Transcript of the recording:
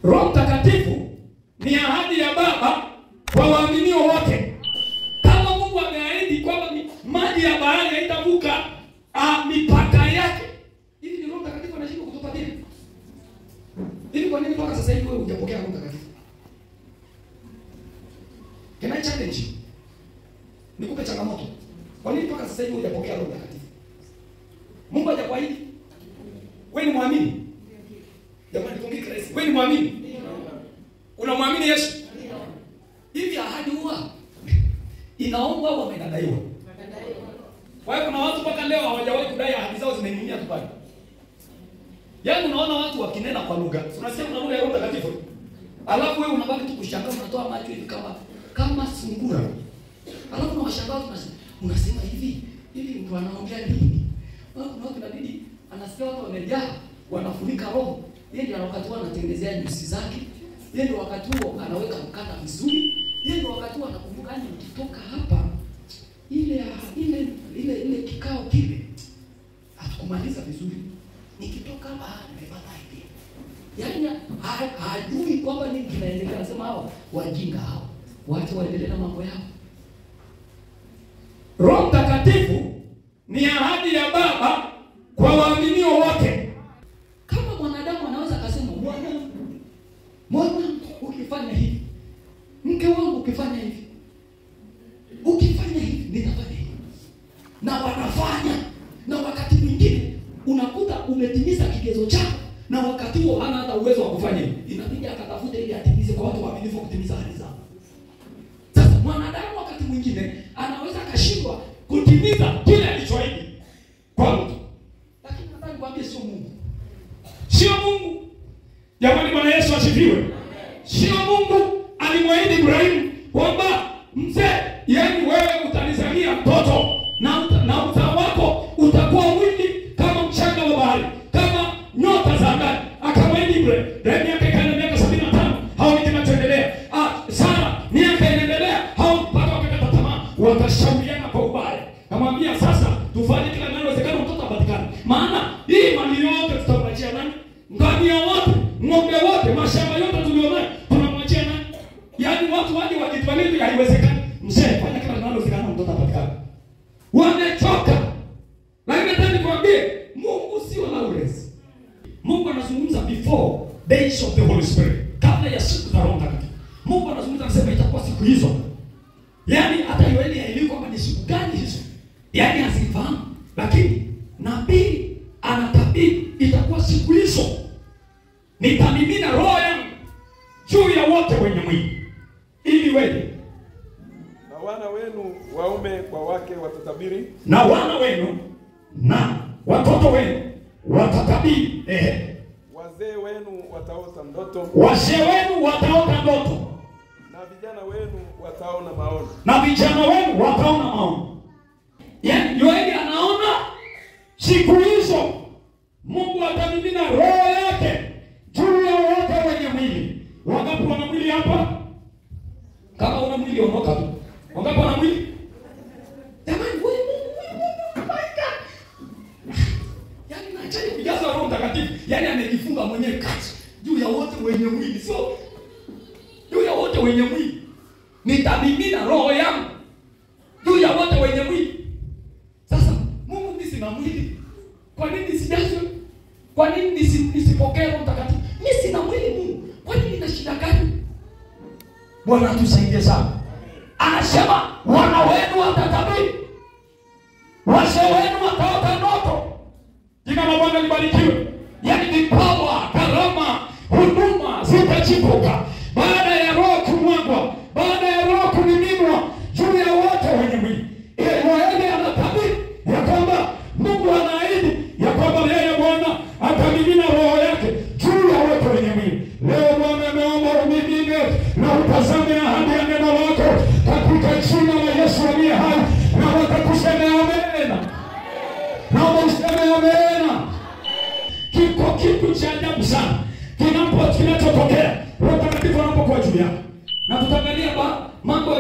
Roho Mtakatifu ni ahadi ya Baba kwa waaminio wote. Kama Mungu ameahidi kwamba maji ya bahari haitavuka mipaka yake, hivi ni Roho Mtakatifu anashindwa kutupatia? Hivi kwa nini mpaka sasa hivi wewe hujapokea Roho Mtakatifu? Can I challenge you? Nikupe changamoto. Kwa nini mpaka sasa hivi hujapokea Roho Mtakatifu? Mungu hajakuahidi? Wewe ni muamini? Jamani, tuongee Kristo. Wewe ni muamini? Unamwamini Yesu? Hivi ahadi huwa inaombwa au wamedaiwa? Kwa hiyo kuna watu mpaka leo hawajawahi kudai ahadi zao, zimeingia tu pale. Yaani unaona watu wakinena kwa lugha. Unasikia kuna lugha ya Roho Mtakatifu. Alafu wewe unabaki tu kushangaa, unatoa macho hivi kama sungura. Alafu unawashangaa unasema hivi mtu anaongea nini? Kuna watu inabidi anasikia watu wamejaa, wanafunika roho. Yeye ndiye wakati huo anatengenezea nyusi zake. Yeye ndiye wakati huo anaweka mkanda vizuri. Yeye ndiye wakati huo anakumbuka ni ukitoka hapa ile kikao kile hatukumaliza vizuri. Nikitoka hapa nimepata idea. Yaani hajui kwamba nini kinaendelea, anasema hawa wajinga hao. Waache waendelee na mambo yao. Roho Mtakatifu ni ahadi ya Baba kwa waaminio wote. Kama mwanadamu anaweza kusema Bwana ukifanya hivi, mke wangu ukifanya hivi, nitafanya hivi. Na wanafanya. Na wakati mwingine unakuta umetimiza kigezo chako, na wakati huo hana hata uwezo wa kufanya hivi. Inabidi akatafute ili atimize kwa watu waaminifu kutimiza ahadi zao. Sasa mwanadamu wakati mwingine anaweza kashindwa kutimiza kile alichoahidi kwa mtu. Lakini nataka nikwambie sio Mungu. Sio Mungu. Jamani, Bwana Yesu asifiwe. Sio Mungu alimwahidi Ibrahimu kwamba mzee, yaani wewe utanizalia mtoto na uzao wako utakuwa mwingi kama mchanga wa bahari, kama nyota za angani. Akamwahidi Ibrahimu, miaka ikaenda miaka 75, hao ni kinachoendelea. Sara miaka inaendelea, hao mpaka wakakata tamaa, wakashauriana kwa ubaya. Kamwambia sasa tufanye kila linalowezekana mtoto apatikane. Maana hii mali yote tutamwachia nani? Ngamia wote, ng'ombe wote, mashamba yote tulionayo tunamwachia nani? Yaani watu waje wakitwalii haiwezekani. Mzee, fanya kila linalowezekana mtoto apatikane. Wamechoka. Lakini nataka nikwambie Mungu sio Lawrence. Mungu anazungumza before days of the Holy Spirit. Kabla ya siku za Roho Mtakatifu. Mungu anazungumza anasema itakuwa siku hizo. Yaani hata Yoeli haelewi kwamba ni siku gani hizo. Yaani asifahamu. Lakini nabii anatabiri itakuwa siku hizo. Nitamimina roho yangu juu ya wote wenye mwili. Ili wewe na wana wenu waume kwa wake watatabiri. Na wana wenu na watoto wenu watatabiri. Wazee wenu wataota ndoto. Wazee wenu wataota ndoto. Na vijana wenu wataona maono. Na vijana wenu wataona maono. Yaani Yoeli anaona siku hizo Mungu atamimina roho yake juu ya wote wenye mwili. Wangapi wana mwili hapa? Kama una mwili ondoka tu. Wangapi wana mwili? Jamani, wewe yaani naachaje kujaza Roho Mtakatifu? Yaani amejifunga mwenyewe kazi juu ya wote wenye mwili. Sio juu ya wote wenye mwili. Nitamimina roho yangu juu ya wote wenye mwili. Sasa Mungu mimi sina mwili. Kwa nini nisijazwe? Kwa nini nisipokee Roho Mtakatifu? Mimi sina mwili Mungu. Kwa nini nina shida gani? Bwana atusaidie sana. Anasema wana wenu watatabiri. Wazee wenu wataota ndoto. Jina la Bwana libarikiwe. Yaani vipawa, karama, huduma zitachipuka baada ya roho kumwagwa, baada ya roho kumiminwa juu ya wote wenye mwili. Yoeli anatabiri ya kwamba Mungu anaahidi ya kwamba yeye Bwana atamimina roho yake juu ya wote wenye mwili. Leo Bwana ameomba umimine na utazame ahadi ya neno lako katika jina la Yesu aliye hai, na watakuseme amen. Na useme amen. Kiko kitu cha ajabu sana kinachotokea Roho Mtakatifu anapokuwa juu yako. Na tutaangalia mambo